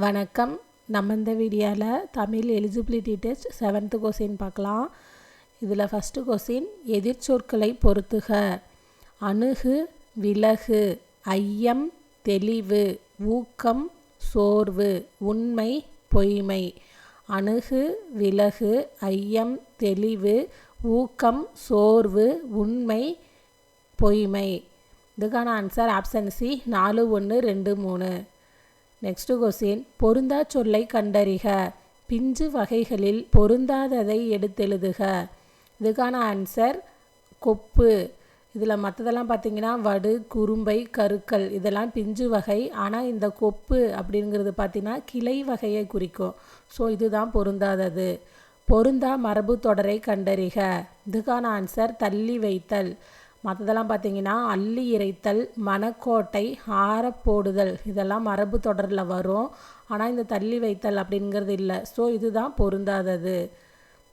வணக்கம். நம்ம இந்த வீடியோவில் Tamil eligibility test 7th question பார்க்கலாம். இதில் ஃபஸ்ட்டு கொஸ்டின் எதிர்ச்சொற்களை பொறுத்துக. அணுகு, விலகு, ஐயம், தெளிவு, ஊக்கம், சோர்வு, உண்மை, பொய்மை. அணுகு, விலகு, ஐயம், தெளிவு, ஊக்கம், சோர்வு, உண்மை, பொய்மை. இதுக்கான answer option C 4, 1, 2, 3. Next question பொருந்தா சொல்லை கண்டறிக. பிஞ்சு வகைகளில் பொருந்தாததை எடுத்தெழுதுக. இதுக்கான ஆன்சர் கொப்பு. இதில் மற்றதெல்லாம் பார்த்திங்கன்னா வடு, குறும்பை, கருக்கல் இதெல்லாம் பிஞ்சு வகை. ஆனால் இந்த கொப்பு அப்படிங்கிறது பார்த்திங்கன்னா கிளை வகையை குறிக்கும். ஸோ இதுதான் பொருந்தாதது. பொருந்தா மரபு தொடரை கண்டறிக. இதுக்கான ஆன்சர் தள்ளி வைத்தல். மற்றதெல்லாம் பார்த்திங்கன்னா அள்ளி இறைத்தல், மணக்கோட்டை, ஆரப்போடுதல் இதெல்லாம் மரபு தொடரில் வரும். ஆனால் இந்த தள்ளி வைத்தல் அப்படிங்கிறது இல்லை. ஸோ இதுதான் பொருந்தாதது.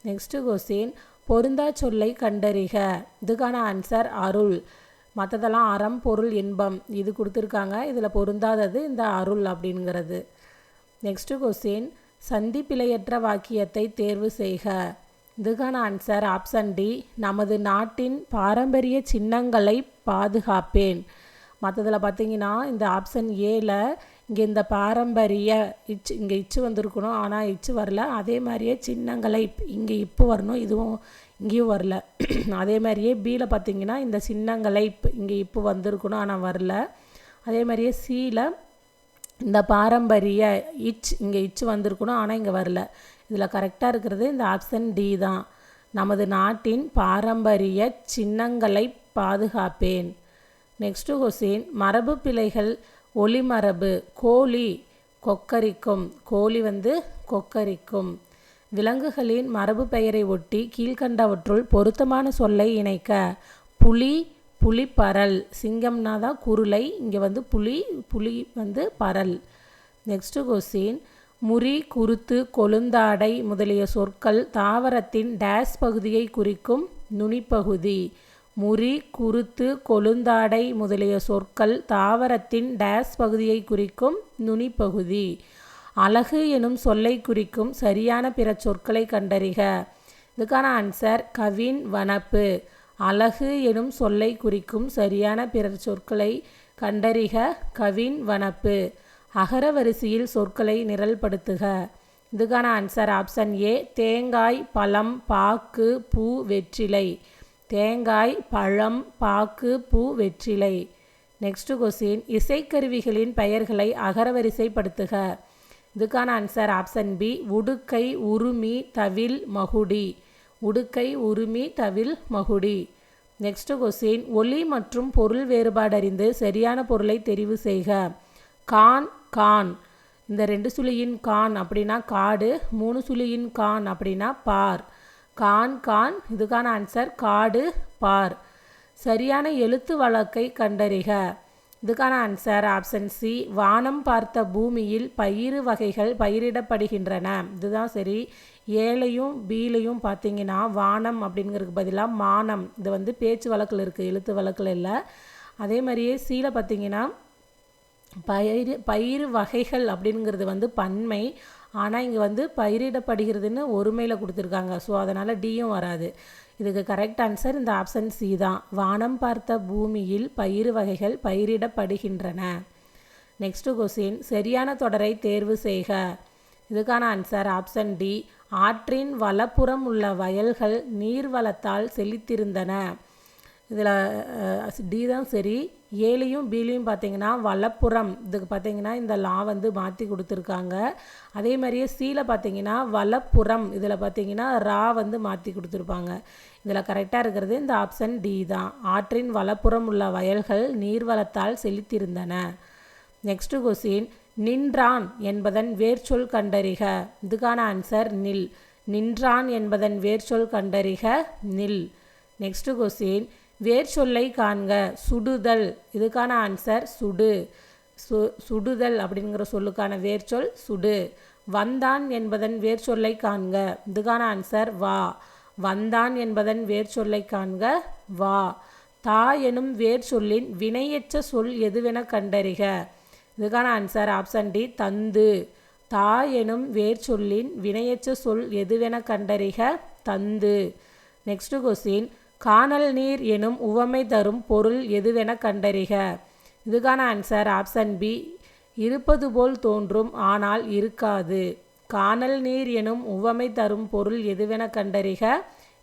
நெக்ஸ்ட்டு கொஸ்டின் பொருந்தா சொல்லை கண்டறிக. இதுக்கான ஆன்சர் அருள். மற்றதெல்லாம் அறம், பொருள், இன்பம் இது கொடுத்துருக்காங்க. இதில் பொருந்தாதது இந்த அருள் அப்படிங்கிறது. நெக்ஸ்ட்டு கொஸ்டின் சந்திப்பிழையற்ற வாக்கியத்தை தேர்வு செய்க. இதுக்கான ஆன்சர் ஆப்ஷன் டி நமது நாட்டின் பாரம்பரிய சின்னங்களை பாதுகாப்பேன். மற்றதில் பார்த்திங்கன்னா இந்த ஆப்ஷன் ஏல இங்கே இந்த பாரம்பரிய இங்கே இச்சு வந்திருக்கணும். ஆனால் இச்சு வரல. அதே மாதிரியே சின்னங்களை இங்கே இப்போ வரணும். இதுவும் இங்கேயும் வரல. அதே மாதிரியே பியில் பார்த்திங்கன்னா இந்த சின்னங்களை இங்கே இப்போ வந்திருக்கணும். ஆனால் வரல. அதே மாதிரியே சியில் இந்த பாரம்பரிய இங்கே இச்சு வந்திருக்கணும். ஆனால் இங்கே வரல. இதில் கரெக்டாக இருக்கிறது இந்த ஆப்ஷன் டி தான். நமது நாட்டின் பாரம்பரிய சின்னங்களை பாதுகாப்பேன். நெக்ஸ்ட்டு கொஸ்டின் மரபு பிழைகள் ஒளிமரபு. கோழி கொக்கரிக்கும். கோழி கொக்கரிக்கும். விலங்குகளின் மரபு பெயரை ஒட்டி கீழ்கண்டவற்றுள் பொருத்தமான சொல்லை இணைக்க. புலி, புலிப்பரல். சிங்கம்னா தான் குருளை. இங்கே புலி, புலி பரல். நெக்ஸ்ட்டு கொஸ்டின் முறி, குருத்து, கொழுந்தாடை முதலிய சொற்கள் தாவரத்தின் டேஸ் பகுதியை குறிக்கும் நுனிப்பகுதி. முறி, குருத்து, கொழுந்தாடை முதலிய சொற்கள் தாவரத்தின் டேஸ் பகுதியை குறிக்கும் நுனிப்பகுதி. அழகு எனும் சொல்லை குறிக்கும் சரியான பிற சொற்களை கண்டறிக. இதுக்கான ஆன்சர் கவின், வனப்பு. அழகு எனும் சொல்லை குறிக்கும் சரியான பிற சொற்களை கண்டறிக. கவின், வனப்பு. அகர வரிசையில் சொற்களை நிரல்படுத்துக. இதுக்கான ஆன்சர் ஆப்ஷன் ஏ தேங்காய், பழம், பாக்கு, பூ, வெற்றிலை. தேங்காய், பழம், பாக்கு, பூ, வெற்றிலை. நெக்ஸ்ட் கொஸ்டின் இசைக்கருவிகளின் பெயர்களை அகரவரிசைப்படுத்துக. இதுக்கான ஆன்சர் ஆப்ஷன் பி உடுக்கை, உருமி, தவில், மகுடி. உடுக்கை, உருமி, தவில், மகுடி. நெக்ஸ்ட் கொஸ்டின் ஒலி மற்றும் பொருள் வேறுபாடு அறிந்து சரியான பொருளை தெரிவு செய்க. கான், கான். இந்த 2 சுழியின் கான் அப்படின்னா காடு, 3 சுழியின் கான் அப்படின்னா பார். கான், கான். இதுக்கான ஆன்சர் காடு, பார். சரியான எழுத்து வழக்கை கண்டறிக. இதுக்கான ஆன்சர் ஆப்ஷன் சி வானம் பார்த்த பூமியில் பயிறு வகைகள் பயிரிடப்படுகின்றன. இதுதான் சரி. ஏலையும் பீலையும் பார்த்தீங்கன்னா வானம் அப்படிங்கிறதுக்கு பதிலாக மானம். இது பேச்சு வழக்கில் இருக்குது, எழுத்து வழக்கில் இல்லை. அதே மாதிரியே சீல பார்த்தீங்கன்னா பயிறு வகைகள் அப்படிங்கிறது பன்மை. ஆனால் இங்கே பயிரிடப்படுகிறதுன்னு ஒருமையில் கொடுத்துருக்காங்க. ஸோ அதனால் டியும் வராது. இதுக்கு கரெக்ட் ஆன்சர் இந்த ஆப்ஷன் சி தான். வானம் பார்த்த பூமியில் பயிறு வகைகள் பயிரிடப்படுகின்றன. நெக்ஸ்ட்டு கொஸ்டின் சரியான தொடரை தேர்வு செய்க. இதுக்கான ஆன்சர் ஆப்ஷன் டி ஆற்றின் வலப்புறம் உள்ள வயல்கள் நீர்வளத்தால் செழித்திருந்தன. இதில் டி தான் சரி. ஏலையும் பீலையும் பார்த்தீங்கன்னா வலப்புறம். இதுக்கு பார்த்தீங்கன்னா இந்த லா மாற்றி கொடுத்துருக்காங்க. அதே மாதிரியே சீல பார்த்தீங்கன்னா வலப்புறம். இதில் பார்த்தீங்கன்னா ரா மாற்றி கொடுத்துருப்பாங்க. இதில் கரெக்டாக இருக்கிறது இந்த ஆப்ஷன் டி தான். ஆற்றின் வலப்புறம் உள்ள வயல்கள் நீர்வளத்தால் செழித்திருந்தன. நெக்ஸ்ட் கொஸ்டின் நின்றான் என்பதன் வேர்ச்சொல் கண்டறிக. இதுக்கான ஆன்சர் நில். நின்றான் என்பதன் வேர்ச்சொல் கண்டறிக. நில். நெக்ஸ்ட் கொஸ்டின் வேர்ச்சொல்லை காண்க. சுடுதல். இதுக்கான ஆன்சர் சுடு. சுடுதல் அப்படிங்கிற சொல்லுக்கான வேர்ச்சொல் சுடு. வந்தான் என்பதன் வேர்ச்சொல்லை காண்க. இதுக்கான ஆன்சர் வா. வந்தான் என்பதன் வேர்ச்சொல்லை காண்க. வா. தா எனும் வேர்ச்சொல்லின் வினையற்ற சொல் எதுவென கண்டறிக. இதுக்கான ஆன்சர் ஆப்ஷன் டி தந்து. தா எனும் வேர் சொல்லின் வினையெச்ச சொல் எதுவென கண்டறிக. தந்து. நெக்ஸ்ட் கொஸ்டின், கானல் நீர் எனும் உவமை தரும் பொருள் எதுவென கண்டறிக. இதுக்கான ஆன்சர் ஆப்ஷன் பி, இருப்பது போல் தோன்றும் ஆனால் இருக்காது. கானல் நீர் எனும் உவமை தரும் பொருள் எதுவென கண்டறிக.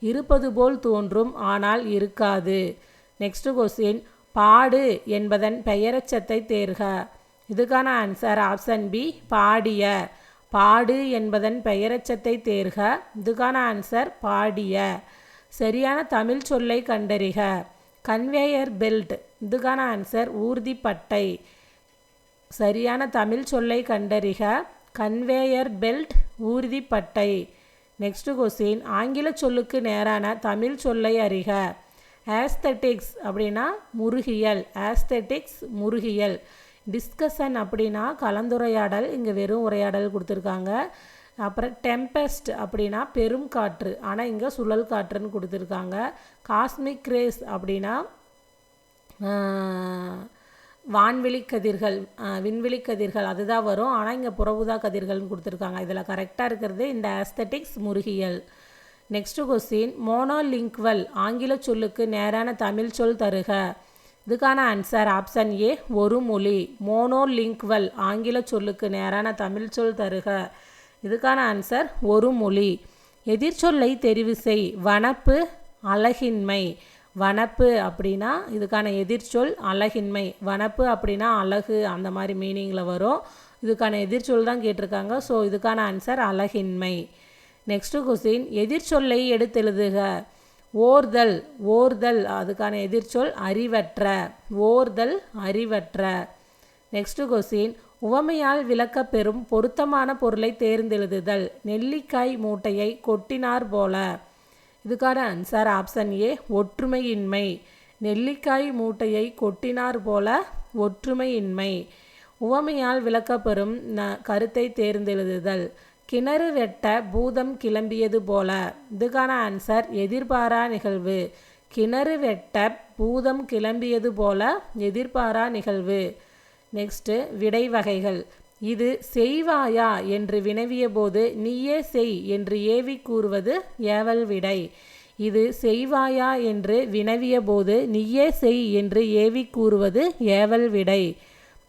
இருப்பது போல் தோன்றும் ஆனால் இருக்காது. நெக்ஸ்ட் கொஸ்டின், பாடு என்பதன் பெயரெச்சத்தை தேர்க. இதுக்கான ஆன்சர் ஆப்ஷன் பி, பாடிய. பாடு என்பதன் பெயரெச்சத்தை தேர்க. இதுக்கான ஆன்சர் பாடிய. சரியான தமிழ் சொல்லை கண்டறிக. Conveyor belt. இதுக்கான ஆன்சர் ஊர்திப்பட்டை. சரியான தமிழ் சொல்லை கண்டறிக. கன்வேயர் பெல்ட், ஊர்திப்பட்டை. நெக்ஸ்ட் கொஸ்டின், ஆங்கில சொல்லுக்கு நேரான தமிழ் சொல்லை அறிக. ஆஸ்தெட்டிக்ஸ் அப்படின்னா முருகியல். ஆஸ்தெட்டிக்ஸ் முருகியல். டிஸ்கஷன் அப்படின்னா கலந்துரையாடல். இங்கே வெறும் உரையாடல் கொடுத்துருக்காங்க. அப்புறம் டெம்பெஸ்ட் அப்படின்னா பெரும் காற்று, ஆனால் இங்கே சுழல் காற்றுன்னு கொடுத்துருக்காங்க. காஸ்மிக் ரேஸ் அப்படின்னா வான்வெளி கதிர்கள், விண்வெளி கதிர்கள் அதுதான் வரும், ஆனால் இங்கே புறஊதா கதிர்கள்னு கொடுத்துருக்காங்க. இதில் கரெக்டாக இருக்கிறது இந்த ஆஸ்தெட்டிக்ஸ் முருகியல். நெக்ஸ்ட் கொஸ்டின், மோனோலிங்க்வல் ஆங்கில சொல்லுக்கு நேரான தமிழ் சொல் தருக. இதுக்கான ஆன்சர் ஆப்ஷன் ஏ, ஒரு மொழி. மோனோலிங்க்வல் ஆங்கில சொல்லுக்கு நேரான தமிழ் சொல் தருக. இதுக்கான ஆன்சர் ஒரு மொழி. எதிர்ச்சொல்லை தெரிவு செய். வனப்பு, அழகின்மை. வனப்பு அப்படின்னா இதுக்கான எதிர்ச்சொல் அழகின்மை. வனப்பு அப்படின்னா அழகு, அந்த மாதிரி மீனிங்கில் வரும். இதுக்கான எதிர்ச்சொல் தான் கேட்டிருக்காங்க. ஸோ இதுக்கான ஆன்சர் அழகின்மை. நெக்ஸ்ட் கொஸ்டின், எதிர்ச்சொல்லை எடுத்தெழுதுக. ஓர்தல். ஓர்தல் அதுக்கான எதிர்ச்சொல் அறிவற்ற. ஓர்தல் அறிவற்ற. நெக்ஸ்ட் கொஸ்டின், உவமையால் விளக்கப் பெறும் பொருத்தமான பொருளை தேர்ந்தெழுதுதல். நெல்லிக்காய் மூட்டையை கொட்டினார் போல. இதுக்கான ஆன்சர் ஆப்ஷன் ஏ, ஒற்றுமையின்மை. நெல்லிக்காய் மூட்டையை கொட்டினார் போல, ஒற்றுமையின்மை. உவமையால் விளக்கப்பெறும் கருத்தை தேர்ந்தெழுதுதல். கிணறு வெட்ட பூதம் கிளம்பியது போல. இதுக்கான ஆன்சர் எதிர்பாரா நிகழ்வு. கிணறு வெட்ட பூதம் கிளம்பியது போல, எதிர்பாரா நிகழ்வு. நெக்ஸ்ட்டு விடை வகைகள். இது செய்வாயா என்று வினவிய போது நீயே செய் என்று ஏவி கூறுவது ஏவல் விடை. இது செய்வாயா என்று வினவிய போது நீயே செய் என்று ஏவி கூறுவது ஏவல் விடை.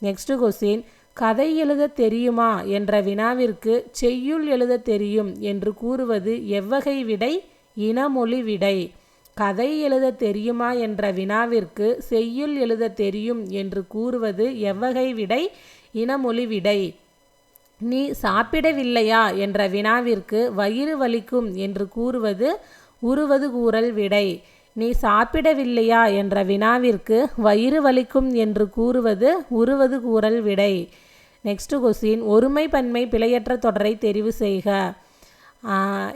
நெக்ஸ்ட் கொஸ்டின், கதை எழுத தெரியுமா என்ற வினாவிற்கு செய்யுள் எழுத தெரியும் என்று கூறுவது எவ்வகை விடை? இனமொழி விடை. கதை எழுத தெரியுமா என்ற வினாவிற்கு செய்யுள் எழுத தெரியும் என்று கூறுவது எவ்வகை விடை? இனமொழி விடை. நீ சாப்பிடவில்லையா என்ற வினாவிற்கு வயிறு வலிக்கும் என்று கூறுவது உருவது கூறல் விடை. நீ சாப்பிடவில்லையா என்ற வினாவிற்கு வயிறு வலிக்கும் என்று கூறுவது உருவது கூறல் விடை. நெக்ஸ்ட் கொஸ்டின், ஒருமை பன்மை பிழையற்ற தொடரை தெரிவு செய்க.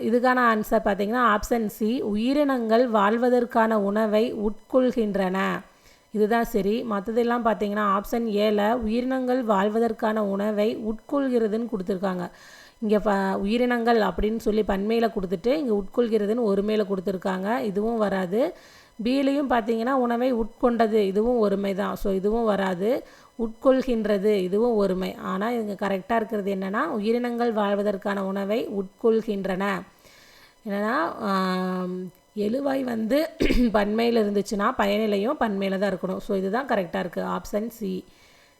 இதுக்கான ஆன்சர் பார்த்திங்கன்னா ஆப்ஷன் சி, உயிரினங்கள் வாழ்வதற்கான உணவை உட்கொள்கின்றன. இதுதான் சரி. மற்றதெல்லாம் பார்த்திங்கன்னா ஆப்ஷன் ஏல உயிரினங்கள் வாழ்வதற்கான உணவை உட்கொள்கிறதுன்னு கொடுத்துருக்காங்க. இங்கே உயிரினங்கள் அப்படின்னு சொல்லி பன்மையில் கொடுத்துட்டு இங்கே உட்கொள்கிறதுன்னு ஒருமையில் கொடுத்துருக்காங்க. இதுவும் வராது. பிலையும் பார்த்திங்கன்னா உணவை உட்கொண்டது, இதுவும் ஒருமை தான். ஸோ இதுவும் வராது. உட்கொள்கின்றது இதுவும் ஒருமை. ஆனால் இங்கே கரெக்டாக இருக்கிறது என்னென்னா உயிரினங்கள் வாழ்வதற்கான உணவை உட்கொள்கின்றன. என்னென்னா எழுவாய் வந்து பன்மையில் இருந்துச்சுன்னா பயனிலையும் பன்மையில் தான் இருக்கணும். ஸோ இதுதான் கரெக்டாக இருக்குது, ஆப்ஷன் சி.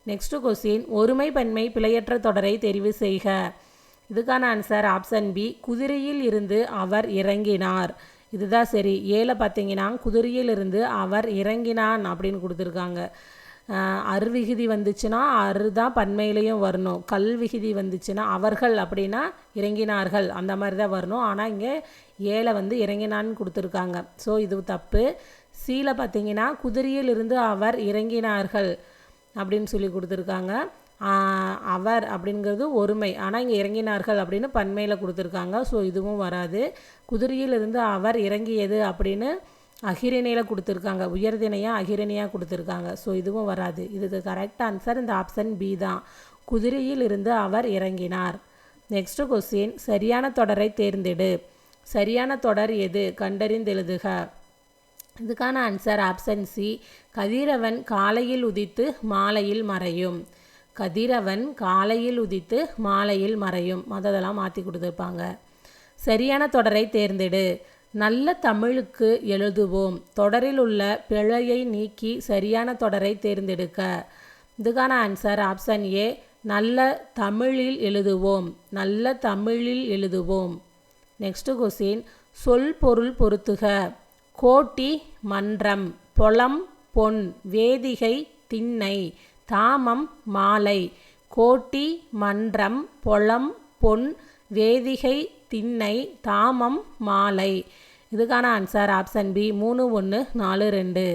நெக்ஸ்ட் கொஸ்டின், ஒருமை பன்மை பிழையற்ற தொடரை தெரிவு செய்க. இதுக்கான ஆன்சர் ஆப்ஷன் பி, குதிரையில் இருந்து அவர் இறங்கினார். இதுதான் சரி. ஏல பார்த்தீங்கன்னா குதிரையில் இருந்து அவர் இறங்கினான் அப்படின்னு கொடுத்துருக்காங்க. அருவிகுதி வந்துச்சுன்னா அரு தான் பன்மையிலையும் வரணும். கல் விகுதி வந்துச்சுன்னா அவர்கள் அப்படின்னா இறங்கினார்கள் அந்த மாதிரி தான் வரணும். ஆனால் இங்கே ஏல வந்து இறங்கினான்னு கொடுத்துருக்காங்க. ஸோ இது தப்பு. சீல பார்த்தீங்கன்னா குதிரையில் இருந்து அவர் இறங்கினார்கள் அப்படின்னு சொல்லி கொடுத்துருக்காங்க. அவர் அப்படிங்கிறது ஒருமை, ஆனால் இங்கே இறங்கினார்கள் அப்படின்னு பன்மையில் கொடுத்துருக்காங்க. ஸோ இதுவும் வராது. குதிரையிலிருந்து அவர் இறங்கியது அப்படின்னு அகிரணியில் கொடுத்துருக்காங்க. உயர்திணையாக அகிரணியாக கொடுத்துருக்காங்க. ஸோ இதுவும் வராது. இதுக்கு கரெக்ட் ஆன்சர் இந்த ஆப்ஷன் பி தான், குதிரையில் இருந்து அவர் இறங்கினார். நெக்ஸ்ட் கொஸ்டின், சரியான தொடரை தேர்ந்தெடு. சரியான தொடர் எது? கண்டறிந்தெழுதுக. இதுக்கான ஆன்சர் ஆப்ஷன் சி, கதிரவன் காலையில் உதித்து மாலையில் மறையும். கதிரவன் காலையில் உதித்து மாலையில் மறையும். மற்றதெல்லாம் மாற்றி கொடுத்துருப்பாங்க. சரியான தொடரை தேர்ந்தெடு. நல்ல தமிழுக்கு எழுதுவோம். தொடரில் உள்ள பிழையை நீக்கி சரியான தொடரை தேர்ந்தெடுக்க. இதுக்கான ஆன்சர் ஆப்ஷன் ஏ, நல்ல தமிழில் எழுதுவோம். நல்ல தமிழில் எழுதுவோம். நெக்ஸ்ட் கொஸ்டின், சொல் பொருள் பொருத்துக. கோட்டி மன்றம், பொலம் பொன், வேதிகை திண்ணை, தாமம் மாலை. கோட்டி மன்றம், பொலம் பொன், வேதிகை திண்ணை, தாமம் மாலை. இதுக்கான answer option B, 3, 1, 4, 2.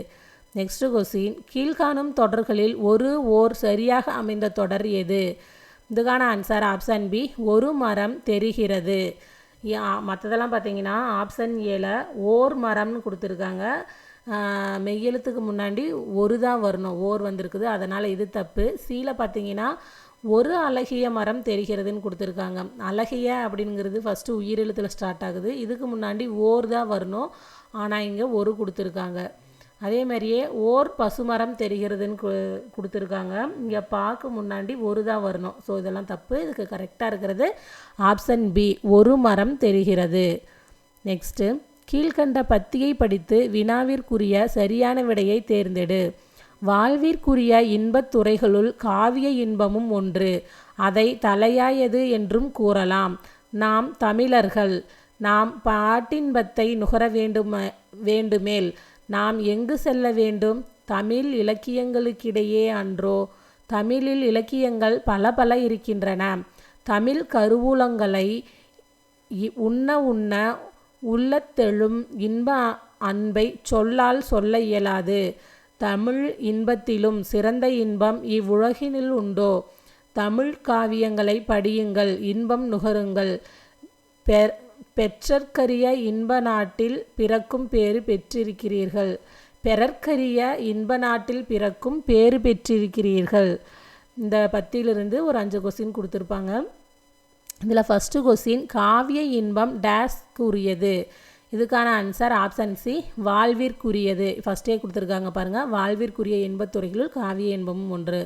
Next question, கீழ்காணும் தொடர்களில் ஓர் சரியாக அமைந்த தொடர் எது? இதுக்கான ஆன்சர் ஆப்ஷன் பி, ஒரு மரம் தெரிகிறது. மற்றதெல்லாம் பார்த்தீங்கன்னா ஆப்ஷன் ஏல ஓர் மரம்னு கொடுத்துருக்காங்க. மெய்யெழுத்துக்கு முன்னாடி ஒரு தான் வரணும், ஓர் வந்திருக்குது, அதனால் இது தப்பு. சீல பார்த்தீங்கன்னா ஒரு அழகிய மரம் தெரிகிறதுன்னு கொடுத்துருக்காங்க. அழகிய அப்படிங்கிறது ஃபஸ்ட்டு உயிரெழுத்தில் ஸ்டார்ட் ஆகுது. இதுக்கு முன்னாடி ஓர் தான் வரணும், ஆனால் இங்கே ஒரு கொடுத்துருக்காங்க. அதே மாதிரியே ஓர் பசுமரம் தெரிகிறதுன்னு கொடுத்துருக்காங்க. இங்கே பார்க்க முன்னாடி ஒரு தான் வரணும். ஸோ இதெல்லாம் தப்பு. இதுக்கு கரெக்டாக இருக்கிறது ஆப்ஷன் பி, ஒரு மரம் தெரிகிறது. நெக்ஸ்ட்டு, கீழ்கண்ட பத்தியை படித்து வினாவிற்குரிய சரியான விடையை தேர்ந்தெடு. வாழ்விற்குரிய இன்பத் துறைகளுள் காவிய இன்பமும் ஒன்று. அதை தலையாயது என்றும் கூறலாம். நாம் தமிழர்கள். நாம் பாட்டின்பத்தை நுகர வேண்டுமேல் நாம் எங்கு செல்ல வேண்டும்? தமிழ் இலக்கியங்களுக்கிடையே அன்றோ? தமிழில் இலக்கியங்கள் பல பல இருக்கின்றன. தமிழ் கருவூலங்களை உண்ண உள்ளத்தெழும் இன்ப அன்பை சொல்லால் சொல்ல இயலாது. தமிழ் இன்பத்திலும் சிறந்த இன்பம் இவ்வுலகினில் உண்டோ? தமிழ் காவியங்களை படியுங்கள், இன்பம் நுகருங்கள். பெற்றற்கரிய இன்ப நாட்டில் பிறக்கும் பேறு பெற்றிருக்கிறீர்கள். பெறற்கரிய இன்ப நாட்டில் பிறக்கும் பேறு பெற்றிருக்கிறீர்கள். இந்த பத்தியிலிருந்து ஒரு 5 கொஸ்டின் கொடுத்துருப்பாங்க. இதில் ஃபஸ்ட்டு கொஸ்டின், காவிய இன்பம் டேஸ்க்குரியது. இதுக்கான ஆன்சர் ஆப்ஷன் சி, வாழ்விற்குரியது. ஃபஸ்ட்டே கொடுத்துருக்காங்க பாருங்கள், வாழ்விற்குரிய இன்பத்துறைகளுள் காவிய இன்பமும் ஒன்று.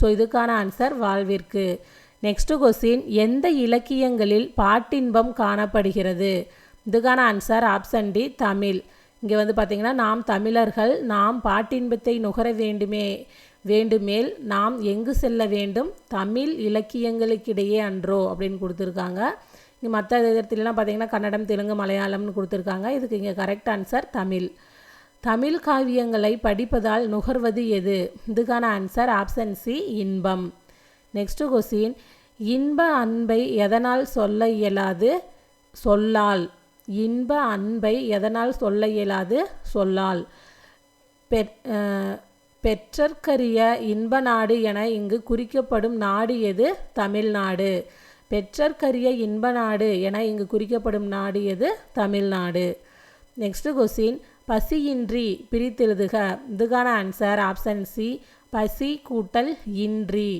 ஸோ இதுக்கான ஆன்சர் வாழ்விற்கு. நெக்ஸ்ட் கொஸ்டின், எந்த இலக்கியங்களில் பாட்டின்பம் காணப்படுகிறது? இதுக்கான ஆன்சர் ஆப்ஷன் டி, தமிழ். இங்கே வந்து பார்த்திங்கன்னா, நாம் தமிழர்கள். நாம் பாட்டின்பத்தை நுகர வேண்டுமேல் நாம் எங்கு செல்ல வேண்டும்? தமிழ் இலக்கியங்களுக்கிடையே அன்றோ அப்படின்னு கொடுத்துருக்காங்க. இங்கே மற்ற இடத்துலலாம் பார்த்திங்கன்னா கன்னடம், தெலுங்கு, மலையாளம்னு கொடுத்துருக்காங்க. இதுக்கு இங்கே கரெக்ட் ஆன்சர் தமிழ். தமிழ் காவியங்களை படிப்பதால் நுகர்வது எது? இதுக்கான ஆன்சர் ஆப்ஷன் சி, இன்பம். நெக்ஸ்ட் கொஸ்டின், இன்ப அன்பை எதனால் சொல்ல இயலாது? சொல்லால். இன்ப அன்பை எதனால் சொல்ல இயலாது? சொல்லால். பெற்றற்கரிய இன்ப நாடு என இங்கு குறிக்கப்படும் நாடு எது? தமிழ்நாடு. பெற்றற்கரிய இன்ப நாடு என இங்கு குறிக்கப்படும் நாடு எது? தமிழ்நாடு. நெக்ஸ்ட் கொஸ்டின், பசியின்றி பிரித்தெழுதுக. இதுக்கான ஆன்சர் ஆப்ஷன் சி, பசி கூட்டல் இன்றி.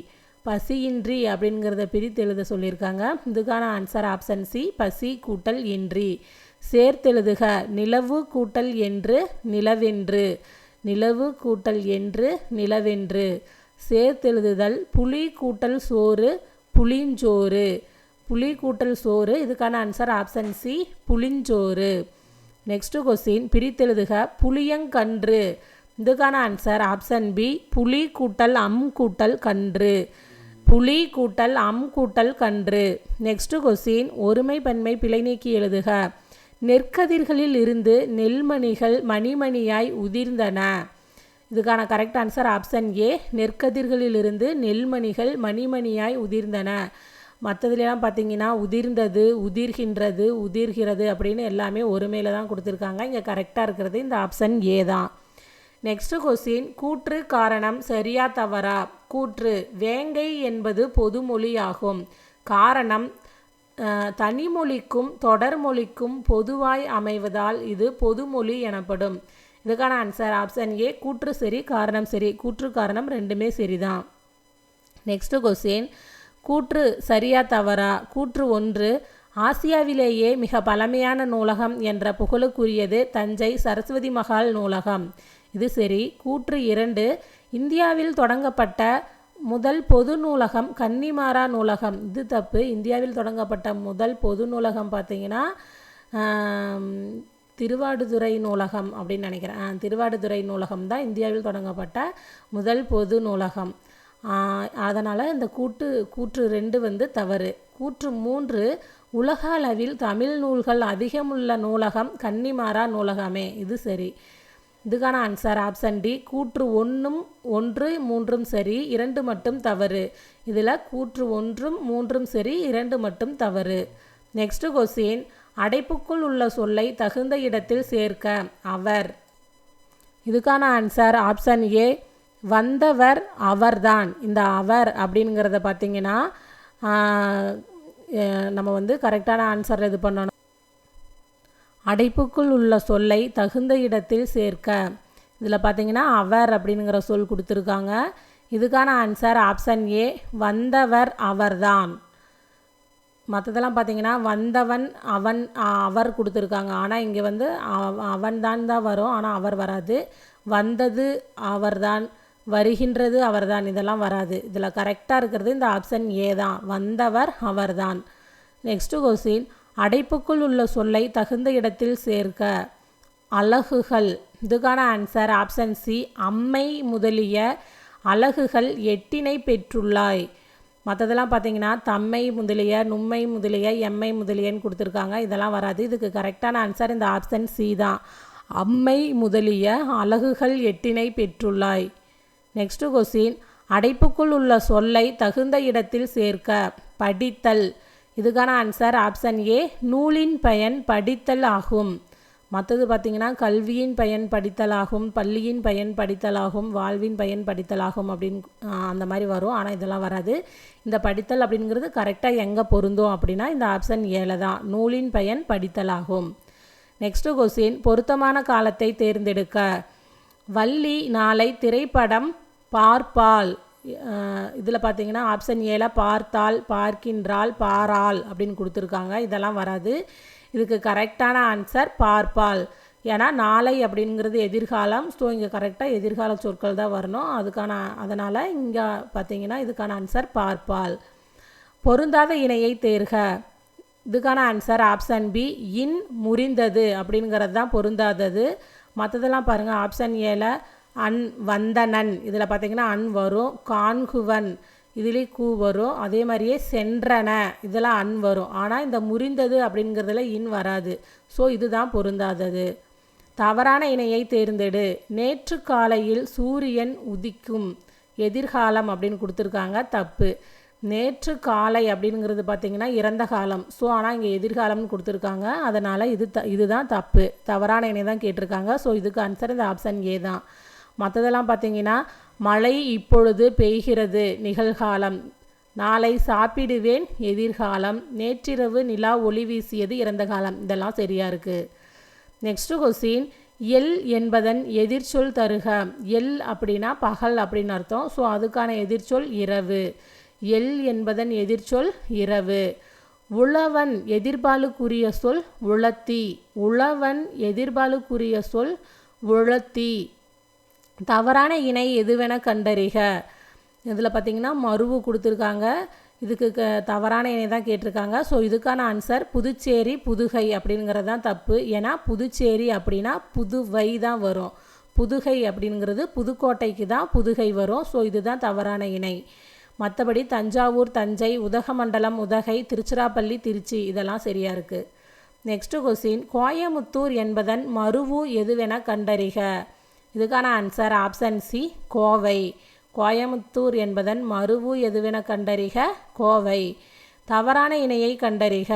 பசியின்றி அப்படிங்கிறத பிரித்து எழுத சொல்லியிருக்காங்க. இதுக்கான ஆன்சர் ஆப்ஷன் சி, பசி கூட்டல் இன்றி. சேர்த்தெழுதுக. நிலவு கூட்டல் என்று நிலவென்று. நிலவு கூட்டல் என்று நிலவென்று. சேர்த்தெழுதுதல். புலி கூட்டல் சோறு புளிஞ்சோறு. புலி கூட்டல் சோறு. இதுக்கான ஆன்சர் ஆப்ஷன் சி, புளிஞ்சோறு. நெக்ஸ்ட் கொஸ்டின், பிரித்தெழுதுக. புளியங்கன்று. இதுக்கான ஆன்சர் ஆப்ஷன் பி, புலி கூட்டல் கூட்டல் கன்று. புலி கூட்டல் கூட்டல் கன்று. நெக்ஸ்ட் கொஸ்டின், ஒருமை பன்மை பிழை நீக்கி எழுதுக. நெற்கதிர்களில் இருந்து நெல்மணிகள் மணிமணியாய் உதிர்ந்தன. இதுக்கான கரெக்ட் ஆன்சர் ஆப்ஷன் ஏ, நெற்கதிர்களிலிருந்து நெல்மணிகள் மணிமணியாய் உதிர்ந்தன. மற்றதுலாம் பார்த்தீங்கன்னா உதிர்ந்தது, உதிர்கின்றது, உதிர்கிறது அப்படின்னு எல்லாமே ஒருமையில் தான் கொடுத்துருக்காங்க. இங்கே கரெக்டாக இருக்கிறது இந்த ஆப்ஷன் ஏ தான். நெக்ஸ்ட் கொஸ்டின், கூற்று காரணம் சரியா தவறா? கூற்று, வேங்கை என்பது பொதுமொழி ஆகும். காரணம், தனிமொழிக்கும் தொடர்மொழிக்கும் பொதுவாய் அமைவதால் இது பொதுமொழி எனப்படும். இதுக்கான ஆன்சர் ஆப்ஷன் ஏ, கூற்று சரி, காரணம் சரி. கூற்று காரணம் ரெண்டுமே சரிதான். நெக்ஸ்ட் கொஸ்டின், கூற்று சரியா தவறா? கூற்று 1, ஆசியாவிலேயே மிக பழமையான நூலகம் என்ற புகழுக்குரியது தஞ்சை சரஸ்வதி மகால் நூலகம். இது சரி. கூற்று 2, இந்தியாவில் தொடங்கப்பட்ட முதல் பொது நூலகம் கன்னிமாரா நூலகம். இது தப்பு. இந்தியாவில் தொடங்கப்பட்ட முதல் பொது நூலகம் பார்த்திங்கன்னா திருவாடுதுறை நூலகம் அப்படின்னு நினைக்கிறேன். திருவாடுதுறை நூலகம் தான் இந்தியாவில் தொடங்கப்பட்ட முதல் பொது நூலகம். அதனால் இந்த கூற்று 2 வந்து தவறு. கூற்று 3 உலக அளவில் தமிழ் நூல்கள் அதிகமுள்ள நூலகம் கன்னிமாரா நூலகமே. இது சரி. இதுக்கான ஆன்சர் ஆப்ஷன் டி. கூற்று 1, 3 சரி, 2 மட்டும் தவறு. இதில் கூற்று 1, 3 சரி, 2 மட்டும் தவறு. நெக்ஸ்ட் கொஸ்டின், அடைப்புக்குள் உள்ள சொல்லை தகுந்த இடத்தில் சேர்க்க. அவர். இதுக்கான ஆன்சர் ஆப்ஷன் ஏ. வந்தவர் அவர்தான். இந்த அவர் அப்படிங்கிறத பார்த்திங்கன்னா நம்ம வந்து கரெக்டான ஆன்சர் இது பண்ணணும். அடைப்புக்குள் உள்ள சொல்லை தகுந்த இடத்தில் சேர்க்க. இதில் பார்த்திங்கன்னா அவர் அப்படிங்கிற சொல் கொடுத்துருக்காங்க. இதுக்கான ஆன்சர் ஆப்ஷன் ஏ. வந்தவர் அவர்தான். மற்றதெல்லாம் பார்த்திங்கன்னா வந்தவன் அவன் அவர் கொடுத்துருக்காங்க. ஆனால் இங்கே வந்து அவன் தான் வரும், ஆனால் அவர் வராது. வந்தது அவர்தான், வருகின்றது அவர்தான், இதெல்லாம் வராது. இதில் கரெக்டாக இருக்கிறது இந்த ஆப்ஷன் ஏ தான். வந்தவர் அவர்தான். நெக்ஸ்ட்டு கொஸ்டின், அடைப்புக்குள் உள்ள சொல்லை தகுந்த இடத்தில் சேர்க்க. அலகுகள். இதுக்கான ஆன்சர் ஆப்ஷன் சி. அம்மை முதலிய அலகுகள் 8 பெற்றுள்ளாய். மற்றதெல்லாம் பார்த்திங்கன்னா தம்மை முதலிய, நும்மை முதலிய, எம்மை முதலியன்னு கொடுத்துருக்காங்க. இதெல்லாம் வராது. இதுக்கு கரெக்டான ஆன்சர் இந்த ஆப்ஷன் சி தான். அம்மை முதலிய அலகுகள் 8 பெற்றுள்ளாய். நெக்ஸ்ட்டு கொஸ்டின், அடைப்புக்குள் உள்ள சொல்லை தகுந்த இடத்தில் சேர்க்க. படித்தல். இதுக்கான ஆன்சர் ஆப்ஷன் ஏ. நூலின் பயன் படித்தல் ஆகும். மற்றது பார்த்திங்கன்னா கல்வியின் பயன் படித்தல் ஆகும், பள்ளியின் பயன் படித்தல் ஆகும், வாழ்வின் பயன் படித்தல் ஆகும் அப்படின்னு அந்த மாதிரி வரும். ஆனால் இதெல்லாம் வராது. இந்த படித்தல் அப்படிங்கிறது கரெக்டாக எங்கே பொருந்தும் அப்படின்னா இந்த ஆப்ஷன் ஏல தான். நூலின் பயன் படித்தல் ஆகும். நெக்ஸ்ட்டு கொஸ்டின், பொருத்தமான காலத்தை தேர்ந்தெடுக்க. வள்ளி நாளை திரைப்படம் பார்ப்பாள். இதில் பார்த்திங்கன்னா ஆப்ஷன் ஏல பார்த்தாள், பார்க்கின்றாள், பாராள் அப்படின்னு கொடுத்துருக்காங்க. இதெல்லாம் வராது. இதுக்கு கரெக்டான ஆன்சர் பார்ப்பாள். ஏன்னா நாளை அப்படிங்கிறது எதிர்காலம். ஸோ இங்கே கரெக்டாக எதிர்கால சொற்கள் தான் வரணும். அதனால் இங்கே பார்த்திங்கன்னா இதுக்கான ஆன்சர் பார்ப்பாள். பொருந்தாத இணையை தேர்க. இதுக்கான ஆன்சர் ஆப்ஷன் பி. இன் முறிந்தது அப்படிங்கிறது தான் பொருந்தாதது. மற்றதெல்லாம் பாருங்கள். ஆப்ஷன் ஏல அன் வந்தனன். இதில் பார்த்திங்கன்னா அன் வரும். காண்குவன் இதுலேயும் கூ வரும். அதே மாதிரியே சென்றன இதெல்லாம் அன் வரும். ஆனால் இந்த முறிந்தது அப்படிங்கிறதுல இன் வராது. ஸோ இதுதான் பொருந்தாதது. தவறான இணையை தேர்ந்தெடு. நேற்று காலையில் சூரியன் உதிக்கும். எதிர்காலம் அப்படின்னு கொடுத்துருக்காங்க. தப்பு. நேற்று காலை அப்படிங்கிறது பார்த்திங்கன்னா இறந்த காலம். ஸோ ஆனால் இங்கே எதிர்காலம்னு கொடுத்துருக்காங்க. அதனால் இதுதான் தப்பு. தவறான இணை தான் கேட்டிருக்காங்க. ஸோ இதுக்கு ஆன்சர் இந்த ஆப்ஷன் ஏ தான். மற்றதெல்லாம் பார்த்திங்கன்னா மழை இப்பொழுது பெய்கிறது நிகழ்காலம். நாளை சாப்பிடுவேன் எதிர்காலம். நேற்றிரவு நிலா ஒளி வீசியது இறந்த காலம். இதெல்லாம் சரியாக இருக்குது. நெக்ஸ்ட்டு கொஸ்டின், எல் என்பதன் எதிர்ச்சொல் தருக. எல் அப்படின்னா பகல் அப்படின்னு அர்த்தம். ஸோ அதுக்கான எதிர்ச்சொல் இரவு. எல் என்பதன் எதிர்ச்சொல் இரவு. உழவன் எதிர்பாலுக்குரிய சொல் உழத்தி. உழவன் எதிர்பாலுக்குரிய சொல் உழத்தி. தவறான இணை எதுவென கண்டறிக. இதில் பார்த்திங்கன்னா மருவு கொடுத்துருக்காங்க. இதுக்கு தவறான இணை தான் கேட்டிருக்காங்க. ஸோ இதுக்கான ஆன்சர் புதுச்சேரி புதுகை அப்படிங்கிறது தான் தப்பு. ஏன்னா புதுச்சேரி அப்படின்னா புதுவை தான் வரும். புதுகை அப்படிங்கிறது புதுக்கோட்டைக்கு தான் புதுகை வரும். ஸோ இதுதான் தவறான இணை. மற்றபடி தஞ்சாவூர் தஞ்சை, உதகமண்டலம் உதகை, திருச்சிராப்பள்ளி திருச்சி இதெல்லாம் சரியாக இருக்குது. நெக்ஸ்ட்டு கொஸ்டின், கோயமுத்தூர் என்பதன் மருவு எதுவென கண்டறிக. இதுக்கான answer option C. Kovai. Coimbatore என்பதன் மருவு எதுவென கண்டறிக. கோவை. தவறான இணையை கண்டறிக.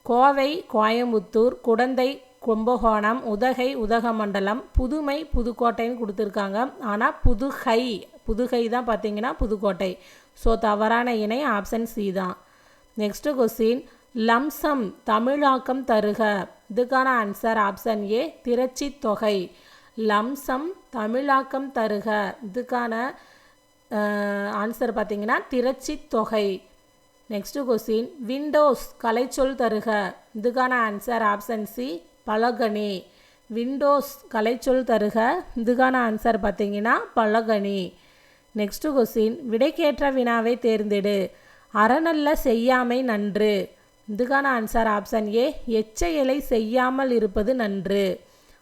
கோவை கோயமுத்தூர், குடந்தை கும்பகோணம், உதகை உதகமண்டலம், புதுமை புதுக்கோட்டைன்னு கொடுத்துருக்காங்க. ஆனால் புதுகை தான் பார்த்திங்கன்னா புதுக்கோட்டை. ஸோ தவறான இணை ஆப்ஷன் சி தான். நெக்ஸ்ட்டு கொஸ்டின், லம்சம் தமிழாக்கம் தருக. இதுக்கான ஆன்சர் ஆப்ஷன் ஏ. திரட்சி தொகை. லம்சம் தமிழாக்கம் தருக. இதுக்கான ஆன்சர் பார்த்திங்கன்னா திரட்சி தொகை. நெக்ஸ்ட்டு கொஸ்டின், விண்டோஸ் கலைச்சொல் தருக. இதுக்கான ஆன்சர் ஆப்ஷன் சி. பலகணி. விண்டோஸ் கலைச்சொல் தருக. இதுக்கான ஆன்சர் பார்த்திங்கன்னா பலகணி. நெக்ஸ்ட் கொஸ்டின் விடைக்கேற்ற வினாவை தேர்ந்தெடு. அறநல்ல செய்யாமை நன்று. இதுக்கான ஆன்சர் ஆப்ஷன் ஏ, எச்செயலை செய்யாமல் இருப்பது நன்று.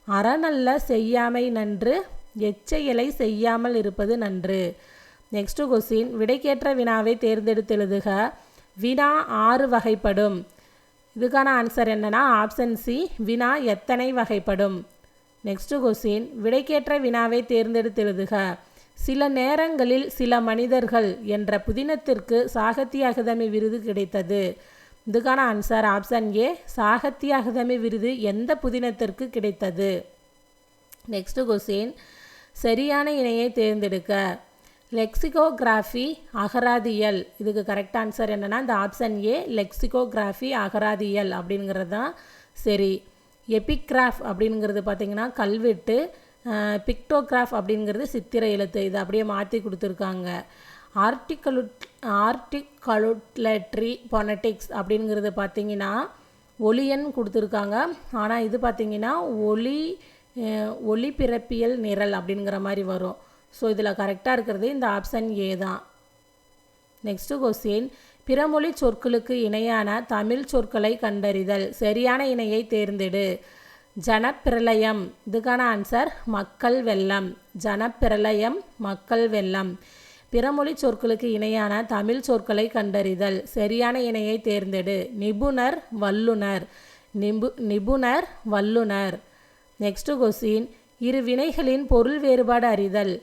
அறநல்ல செய்யாமை நன்று, எச்செயலை செய்யாமல் இருப்பது நன்று. நெக்ஸ்ட் கொஸ்டின் விடைக்கேற்ற வினாவை தேர்ந்தெடுத்து எழுதுக. வினா 6 வகைப்படும். இதுக்கான ஆன்சர் என்னன்னா ஆப்ஷன் சி, வினா எத்தனை வகைப்படும். நெக்ஸ்ட் கொஸ்டின் விடைக்கேற்ற வினாவை தேர்ந்தெடுத்து எழுதுக. சில நேரங்களில் சில மனிதர்கள் என்ற புதினத்திற்கு சாகித்ய அகாதமி விருது கிடைத்தது. இதுக்கான answer option A, Sahitya Akademi விருது எந்த புதினத்திற்கு கிடைத்தது. நெக்ஸ்ட் கொஸ்டின் சரியான இணையை தேர்ந்தெடுக்க. லெக்சிகோகிராஃபி அகராதியல். இதுக்கு கரெக்ட் ஆன்சர் என்னென்னா இந்த ஆப்ஷன் ஏ, லெக்சிகோகிராஃபி அகராதியல் அப்படிங்கிறது தான் சரி. எபிக்ராஃப் அப்படிங்கிறது பார்த்திங்கன்னா கல்வெட்டு, பிக்டோகிராஃப் அப்படிங்கிறது சித்திர எழுத்து. இதை அப்படியே மாற்றி கொடுத்துருக்காங்க. ஆர்டிகலுட்லட்ரி பொனட்டிக்ஸ் அப்படிங்கிறது பார்த்திங்கன்னா ஒளியன் கொடுத்துருக்காங்க. ஆனால் இது பார்த்திங்கன்னா ஒளிபிறப்பியல் நிரல் அப்படிங்கிற மாதிரி வரும். ஸோ இதில் கரெக்டாக இருக்கிறது இந்த ஆப்ஷன் ஏ தான். நெக்ஸ்ட்டு கொஸ்டின் பிறமொழி சொற்களுக்கு இணையான தமிழ் சொற்களை கண்டறிதல். சரியான இணையை தேர்ந்தெடு. ஜனப்பிரளயம். இதுக்கான ஆன்சர் மக்கள் வெள்ளம். ஜனப்பிரளயம், மக்கள் வெள்ளம். பிறமொழி சொற்களுக்கு இணையான தமிழ் சொற்களை கண்டறிதல். சரியான இணையை தேர்ந்தெடு. நிபுணர், வல்லுனர். நிபுணர், வல்லுனர். நெக்ஸ்ட் கொஸ்டின் இரு வினைகளின் பொருள் வேறுபாடு அறிதல்.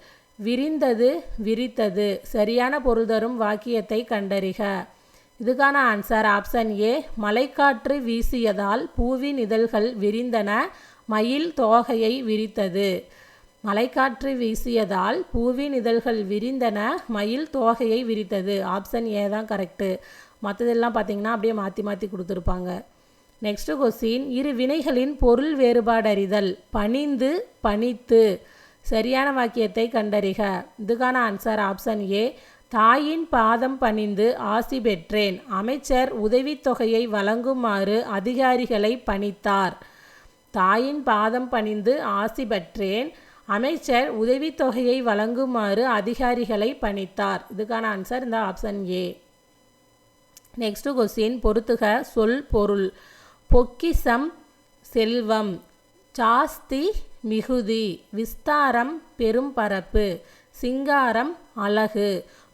விரிந்தது, விரித்தது. சரியான பொருள் தரும் வாக்கியத்தை கண்டறிக. இதுக்கான ஆன்சர் ஆப்ஷன் ஏ, மலைக்காற்று வீசியதால் பூவின் இதழ்கள் விரிந்தன, மயில் தோகையை விரித்தது. மலைக்காற்று வீசியதால் பூவின் இதழ்கள் விரிந்தன, மயில் தோகையை விரித்தது. ஆப்ஷன் ஏ தான் கரெக்டு. மற்றதெல்லாம் பார்த்திங்கன்னா அப்படியே மாற்றி மாற்றி கொடுத்துருப்பாங்க. நெக்ஸ்ட் கொஸ்டின் இரு வினைகளின் பொருள் வேறுபாடு அறிதல். பணிந்து, பணித்து. சரியான வாக்கியத்தை கண்டறிக. இதுக்கான ஆன்சர் ஆப்ஷன் ஏ, தாயின் பாதம் பணிந்து ஆசி பெற்றேன். அமைச்சர் உதவித்தொகையை வழங்குமாறு அதிகாரிகளை பணித்தார். தாயின் பாதம் பணிந்து ஆசி பெற்றேன். அமைச்சர் உதவித்தொகையை வழங்குமாறு அதிகாரிகளை பணித்தார். இதுக்கான ஆன்சர் இந்த ஆப்ஷன் ஏ. நெக்ஸ்ட் கொஸ்டின் பொறுத்துக சொல் பொருள். பொக்கிசம் செல்வம், ஜாஸ்தி மிகுதி, விஸ்தாரம் பெரும் பரப்பு, சிங்காரம் அழகு.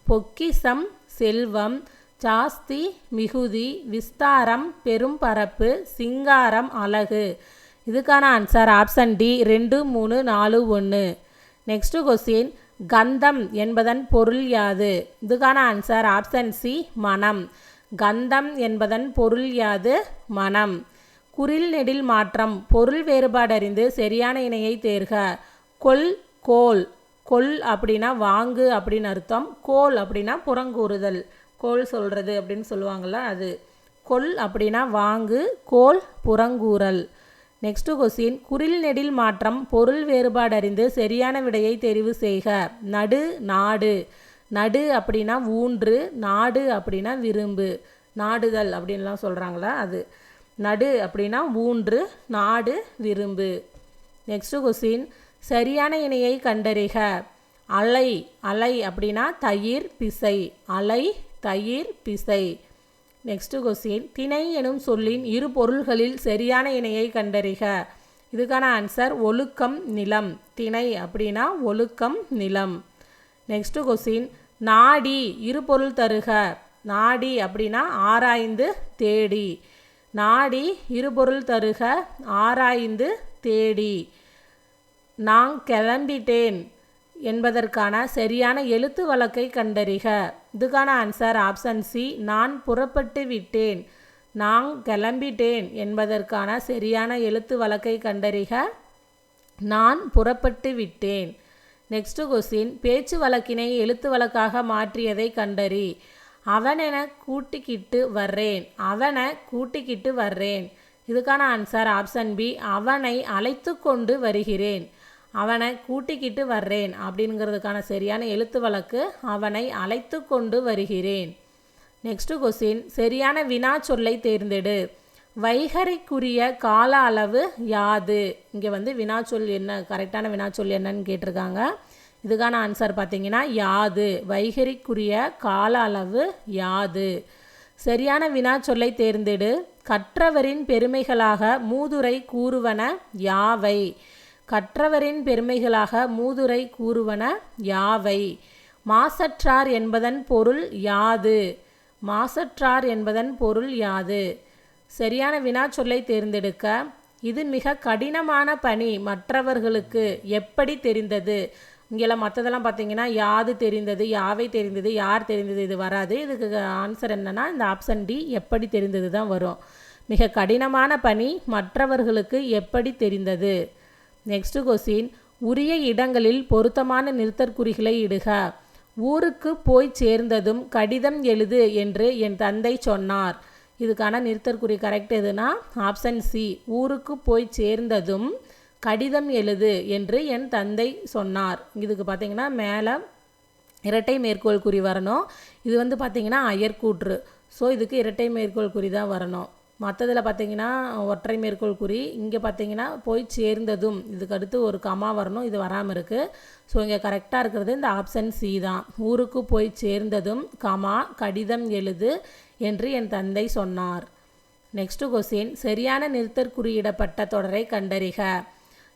பொக்கிசம் செல்வம், ஜாஸ்தி மிகுதி, விஸ்தாரம் பெரும் பரப்பு, சிங்காரம் அழகு. இதுக்கான answer option D 2, 3, 4, 1. Next question கந்தம் என்பதன் பொருள் யாது. இதுக்கான ஆன்சர் ஆப்ஷன் சி, மனம். கந்தம் என்பதன் பொருள் யாது, மனம். குறில் நெடில் மாற்றம். பொருள் வேறுபாடறிந்து சரியான இணையை தேர்க. கொல், கோல். கொல் அப்படின்னா வாங்கு அப்படின்னு அர்த்தம். கோல் அப்படின்னா புறங்கூறுதல், கோல் சொல்கிறது அப்படின்னு சொல்லுவாங்கள்ல அது. கொல் அப்படின்னா வாங்கு, கோல் புறங்கூறல். நெக்ஸ்ட் கொஸ்டின் குறில் நெடில் மாற்றம். பொருள் வேறுபாடறிந்து சரியான விடையை தெரிவு செய்க. நடு, நாடு. நடு அப்படின்னா ஊன்று, நாடு அப்படின்னா விரும்பு, நாடுதல் அப்படின்லாம் சொல்கிறாங்களா அது. நடு அப்படின்னா ஊன்று, நாடு விரும்பு. நெக்ஸ்ட் கொஸ்டின் சரியான இணையை கண்டறிக. அலை. அலை அப்படின்னா தயிர், பிசை. அலை, தயிர், பிசை. நெக்ஸ்ட் கொஸ்டின் திணை எனும் சொல்லின் இரு பொருள்களில் சரியான இணையை கண்டறிக. இதுக்கான ஆன்சர் ஒழுக்கம், நிலம். திணை அப்படின்னா ஒழுக்கம், நிலம். நெக்ஸ்ட் கொஸ்டின் நாடி இரு பொருள் தருக. நாடி அப்படின்னா ஆராய்ந்து, தேடி. நாடி இருபொருள் தருக. ஆராய்ந்து, தேடி. நான் கிளம்பிட்டேன் என்பதற்கான சரியான எழுத்து வழக்கை கண்டறிக. இதுக்கான ஆன்சர் ஆப்ஷன் சி, நான் புறப்பட்டு விட்டேன். நான் கிளம்பிட்டேன் என்பதற்கான சரியான எழுத்து வழக்கை கண்டறிக. நான் புறப்பட்டு விட்டேன். நெக்ஸ்ட் கொஸ்டின் பேச்சு வழக்கினை எழுத்து வழக்காக மாற்றியதை கண்டறி. அவனென கூட்டிக்கிட்டு வர்றேன். அவனை கூட்டிக்கிட்டு வர்றேன். இதுக்கான ஆன்சர் ஆப்ஷன் பி, அவனை அழைத்து கொண்டு வருகிறேன். அவனை கூட்டிக்கிட்டு வர்றேன் அப்படிங்கிறதுக்கான சரியான எழுத்து வழக்கு அவனை அழைத்து கொண்டு வருகிறேன். நெக்ஸ்ட் கொஸ்டின் சரியான வினா சொல்லை தேர்ந்தெடு. வைகறைக்குரிய கால அளவு யாது. இங்கே வினாச்சொல் என்ன, கரெக்டான வினாச்சொல் என்னன்னு கேட்டிருக்காங்க. இதுக்கான ஆன்சர் பார்த்தீங்கன்னா யாது. வைகரிக்குரிய கால அளவு யாது. சரியான வினா சொல்லை தேர்ந்தெடு. கற்றவரின் பெருமைகளாக மூதுரை கூறுவன யாவை? கற்றவரின் பெருமைகளாக மூதுரை கூறுவன யாவை? மாசற்றார் என்பதன் பொருள் யாது? மாசற்றார் என்பதன் பொருள் யாது? சரியான வினா சொல்லை தேர்ந்தெடுக்க. இது மிக கடினமான பணி மற்றவர்களுக்கு எப்படி தெரிந்தது? இங்கெல்லாம் மற்றதெல்லாம் பார்த்தீங்கன்னா யாது தெரிந்தது, யாவை தெரிந்தது, யார் தெரிந்தது, இது வராது. இதுக்கு ஆன்சர் என்னன்னா இந்த ஆப்ஷன் டி எப்படி தெரிந்தது தான் வரும். மிக கடினமான பணி மற்றவர்களுக்கு எப்படி தெரிந்தது. நெக்ஸ்ட் கொஸ்டின், உரிய இடங்களில் பொருத்தமான நிறுத்தற்குறிகளை இடுக. ஊருக்கு போய் சேர்ந்ததும் கடிதம் எழுது என்று என் தந்தை சொன்னார். இதுக்கான நிறுத்தற்குறி கரெக்ட் எதுனா ஆப்ஷன் சி. ஊருக்கு போய் சேர்ந்ததும் கடிதம் எழுது என்று என் தந்தை சொன்னார். இதுக்கு பார்த்தீங்கன்னா மேலே இரட்டை மேற்கோள் குறி வரணும். இது வந்து பார்த்திங்கன்னா அயற்கூற்று. ஸோ இதுக்கு இரட்டை மேற்கோள் குறி தான் வரணும். மற்றதில் பார்த்திங்கன்னா ஒற்றை மேற்கோள் குறி. இங்கே பார்த்திங்கன்னா போய் சேர்ந்ததும் இதுக்கு அடுத்து ஒரு கமா வரணும். இது வராமல் இருக்குது. ஸோ இங்கே கரெக்டாக இருக்கிறது இந்த ஆப்ஷன் சி தான். ஊருக்கு போய் சேர்ந்ததும் கமா கடிதம் எழுது என்று என் தந்தை சொன்னார். நெக்ஸ்ட்டு கொஸ்டின், சரியான நிறுத்தற்குறியிடப்பட்ட தொடரை கண்டறிக.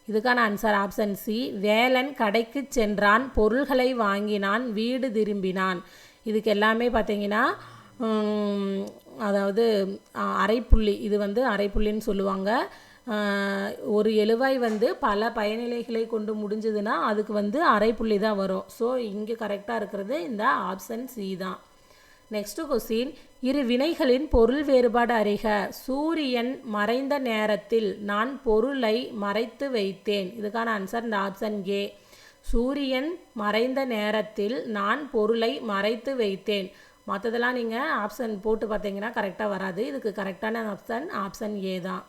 இதுக்கான ஆன்சர் ஆப்ஷன் சி. வேலன் கடைக்கு சென்றான், பொருள்களை வாங்கினான், வீடு திரும்பினான். இதுக்கு எல்லாமே பார்த்தீங்கன்னா அதாவது அரைப்புள்ளி. இது வந்து அரைப்புள்ளின்னு சொல்லுவாங்க. ஒரு எழுவாய் வந்து பல பயனிலைகளை கொண்டு முடிஞ்சதுன்னா அதுக்கு வந்து அரைப்புள்ளி தான் வரும். ஸோ இங்கே கரெக்டாக இருக்கிறது இந்த ஆப்ஷன் சி தான். நெக்ஸ்ட் கொஸ்டின், இரு வினைகளின் பொருள் வேறுபாடு அறிக. சூரியன் மறைந்த நேரத்தில் நான் பொருளை மறைத்து வைத்தேன். இதுக்கான ஆன்சர் இந்த ஆப்ஷன் ஏ. சூரியன் மறைந்த நேரத்தில் நான் பொருளை மறைத்து வைத்தேன். மற்றதெல்லாம் நீங்கள் ஆப்ஷன் போட்டு பார்த்தீங்கன்னா கரெக்டாக வராது. இதுக்கு கரெக்டான ஆப்ஷன் ஏ தான்.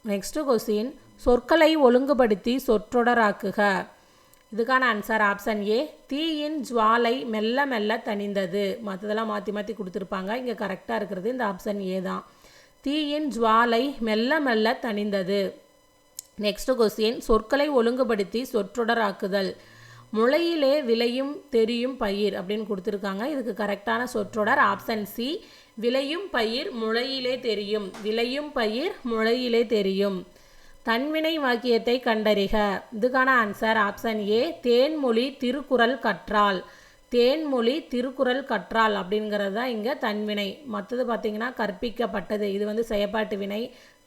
நெக்ஸ்ட் கொஸ்டின், சொற்களை ஒழுங்குபடுத்தி சொற்றொடராக்குக. இதுக்கான ஆன்சர் ஆப்ஷன் ஏ. தீயின் ஜுவாலை மெல்ல மெல்ல தணிந்தது. மற்றதெல்லாம் மாற்றி மாற்றி கொடுத்துருப்பாங்க. இங்கே கரெக்டாக இருக்கிறது இந்த ஆப்ஷன் ஏ தான். தீயின் ஜுவாலை மெல்ல மெல்ல தணிந்தது. நெக்ஸ்ட் கொஸ்டின், சொற்களை ஒழுங்குபடுத்தி சொற்றொடராக்குதல். முளையிலே விளையும் தெரியும் பயிர் அப்படின்னு கொடுத்துருக்காங்க. இதுக்கு கரெக்டான சொற்றொடர் ஆப்ஷன் சி. விளையும் பயிர் முளையிலே தெரியும். விளையும் பயிர் முளையிலே தெரியும். தன்வினை வாக்கியத்தை கண்டறிக. இதுக்கான answer option A. Thenmozhi Thirukkural கற்றால். தேன்மொழி திருக்குறள் கற்றால் அப்படிங்கிறது தான் இங்கே தன்வினை. மற்றது பார்த்திங்கன்னா கற்பிக்கப்பட்டது. இது வந்து செயற்பாட்டு வினை.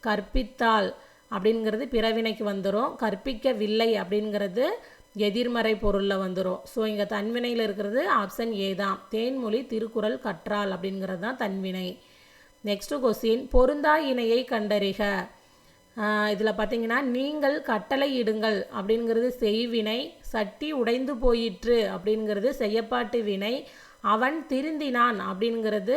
கற்பித்தால் அப்படிங்கிறது பிறவினைக்கு வந்துடும். கற்பிக்கவில்லை அப்படிங்கிறது எதிர்மறை பொருளில் வந்துடும். ஸோ இங்கே தன்வினையில் இருக்கிறது ஆப்ஷன் ஏ தான். தேன்மொழி திருக்குறள் கற்றால் அப்படிங்கிறது தான் தன்வினை. நெக்ஸ்ட் கொஸ்டின், பொருந்தா இணையை கண்டறிக. இதில் பார்த்தீங்கன்னா நீங்கள் கட்டளை இடுங்கள் அப்படிங்கிறது செய்வினை. சட்டி உடைந்து போயிற்று அப்படிங்கிறது செய்யப்பாட்டு வினை. அவன் திருந்தினான் அப்படிங்கிறது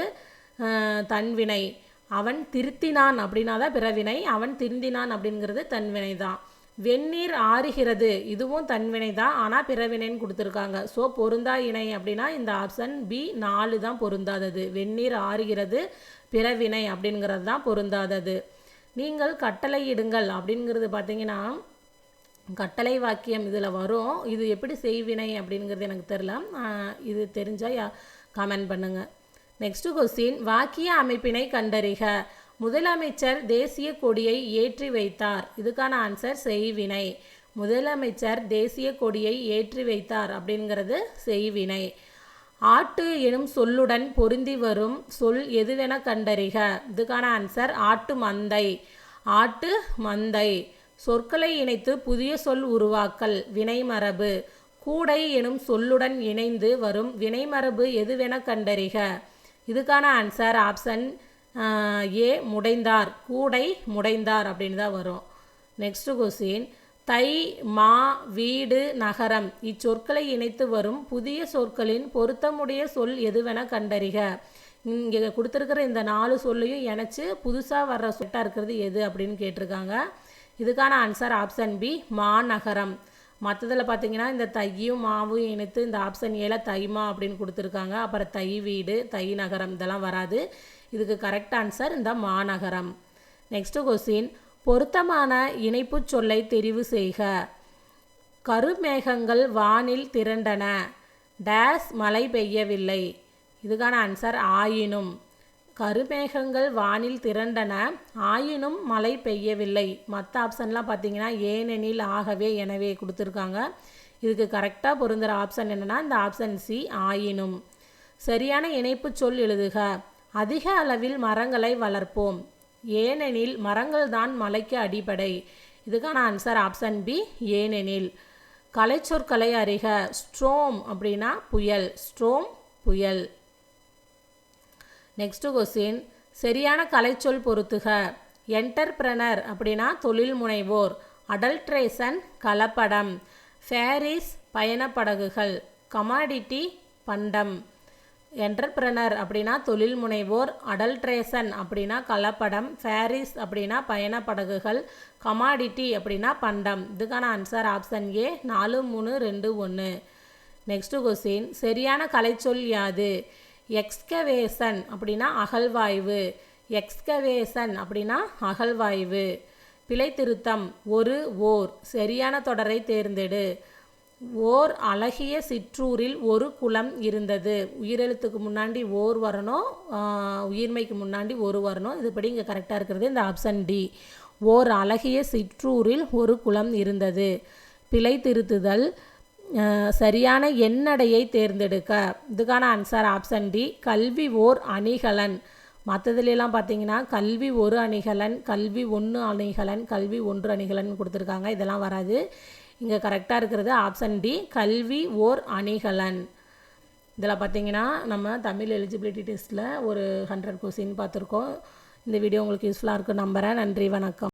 தன்வினை. அவன் திருத்தினான் அப்படின்னா தான் பிறவினை. அவன் திருந்தினான் அப்படிங்கிறது தன்வினை தான். வெந்நீர் ஆறுகிறது இதுவும் தன்வினை தான், ஆனால் பிறவினைன்னு கொடுத்துருக்காங்க. ஸோ பொருந்தா இணை அப்படின்னா இந்த ஆப்ஷன் பி 4 தான் பொருந்தாதது. வெந்நீர் ஆறுகிறது பிறவினை அப்படிங்கிறது தான் பொருந்தாதது. நீங்கள் கட்டளை இடுங்கள் அப்படிங்கிறது பார்த்தீங்கன்னா கட்டளை வாக்கியம் இதில் வரும். இது எப்படி செய்வினை அப்படிங்கிறது எனக்கு தெரியல. இது தெரிஞ்சால் கமெண்ட் பண்ணுங்கள். நெக்ஸ்ட் கொஸ்டின், வாக்கிய அமைப்பினை கண்டறிக. முதலமைச்சர் தேசிய கொடியை ஏற்றி வைத்தார். இதுக்கான ஆன்சர் செய்வினை. முதலமைச்சர் தேசிய கொடியை ஏற்றி வைத்தார் அப்படிங்கிறது செய்வினை. ஆட்டு எனும் சொல்லுடன் பொருந்தி வரும் சொல் எதுவென கண்டறிக. இதுக்கான ஆன்சர் ஆட்டு மந்தை. ஆட்டு மந்தை. சொற்களை இணைத்து புதிய சொல் உருவாக்கல் வினைமரபு. கூடை எனும் சொல்லுடன் இணைந்து வரும் வினைமரபு எதுவென கண்டறிக. இதுக்கான ஆன்சர் ஆப்ஷன் ஏ முடைந்தார். கூடை முடைந்தார் அப்படின்னு தான் வரும். நெக்ஸ்ட் கொஸ்டின், தை மா வீடு நகரம் இச்சொற்களை இணைத்து வரும் புதிய சொற்களின் பொருத்தமுடைய சொல் எதுவென கண்டறிக. இங்கே கொடுத்துருக்கிற இந்த 4 சொல்லையும் இணைச்சு புதுசாக வர்ற சொட்டாக இருக்கிறது எது அப்படின்னு கேட்டிருக்காங்க. இதுக்கான ஆன்சர் ஆப்ஷன் பி மாநகரம். மற்றதில் பார்த்தீங்கன்னா இந்த தையும் மாவும் இணைத்து இந்த ஆப்ஷன் ஏல தைமா அப்படின்னு கொடுத்துருக்காங்க. அப்புறம் தை வீடு தை நகரம் இதெல்லாம் வராது. இதுக்கு கரெக்ட் ஆன்சர் இந்த மாநகரம். நெக்ஸ்ட் கொஸ்டின், பொருத்தமான இணைப்பு சொல்லை தெரிவு செய்க. கருமேகங்கள் வானில் திரண்டன, டேஸ் மழை பெய்யவில்லை. இதுக்கான ஆன்சர் ஆயினும். கருமேகங்கள் வானில் திரண்டன, ஆயினும் மழை பெய்யவில்லை. மற்ற ஆப்ஷன்லாம் பார்த்தீங்கன்னா ஏனெனில், ஆகவே, எனவே கொடுத்துருக்காங்க. இதுக்கு கரெக்டாக பொருந்துகிற ஆப்ஷன் என்னென்னா இந்த ஆப்ஷன் சி, ஆயினும். சரியான இணைப்பு சொல் எழுதுக. அதிக அளவில் மரங்களை வளர்ப்போம், ஏனெனில் மரங்கள் தான் மலைக்கு அடிப்படை. இதுக்கான ஆன்சர் ஆப்ஷன் பி, ஏனெனில். கலைச்சொற்களை அறிக. ஸ்ட்ரோம் அப்படின்னா புயல், ஸ்ட்ரோம் புயல். நெக்ஸ்ட் கொஸ்டின், சரியான கலைச்சொல் பொருத்துக. என்டர்பிரனர் அப்படின்னா தொழில் முனைவோர், அடல்ட்ரேஷன் கலப்படம், ஃபேரிஸ் பயணப்படகுகள், கமாடிட்டி பண்டம். என்டர்பிரனர் அப்படின்னா தொழில் முனைவோர், அடல்ட்ரேஷன் அப்படின்னா கலப்படம், ஃபேரிஸ் அப்படின்னா பயணப்படகுகள், கமாடிட்டி அப்படின்னா பண்டம். இதுக்கான ஆன்சர் ஆப்ஷன் ஏ, 4, 3, 2, 1. நெக்ஸ்ட் கொஸ்டின், சரியான கலைச்சொல் யாது? எக்ஸ்கவேஷன் அப்படின்னா அகழ்வாய்வு, எக்ஸ்கவேஷன் அப்படின்னா அகழ்வாய்வு. பிழை திருத்தம், ஒரு, ஓர். சரியான தொடரை தேர்ந்தெடு. ஓர் அழகிய சிற்றூரில் ஒரு குளம் இருந்தது. உயிரெழுத்துக்கு முன்னாடி ஓர் வரணும், உயிர்மைக்கு முன்னாடி ஒரு வரணும். இதுபடி இங்கே கரெக்டாக இருக்கிறது இந்த ஆப்ஷன் டி. ஓர் அழகிய சிற்றூரில் ஒரு குளம் இருந்தது. பிழை திருத்துதல், சரியான எண்ணடையை தேர்ந்தெடுக்க. இதுக்கான ஆன்சர் ஆப்ஷன் டி, கல்வி ஓர் அணிகலன். மற்றதுலாம் பார்த்தீங்கன்னா கல்வி ஒரு அணிகலன், கல்வி 1 அணிகலன், கல்வி 1 அணிகலன் கொடுத்துருக்காங்க. இதெல்லாம் வராது. இங்கே கரெக்டாக இருக்கிறது ஆப்ஷன் டி, கல்வி ஓர் அணிகலன். இதில் பார்த்தீங்கன்னா நம்ம தமிழ் எலிஜிபிலிட்டி டெஸ்ட்டில் ஒரு 100 கொஸ்டின் பார்த்துருக்கோம். இந்த வீடியோ உங்களுக்கு யூஸ்ஃபுல்லாக இருக்குன்னு நம்புகிறேன். நன்றி, வணக்கம்.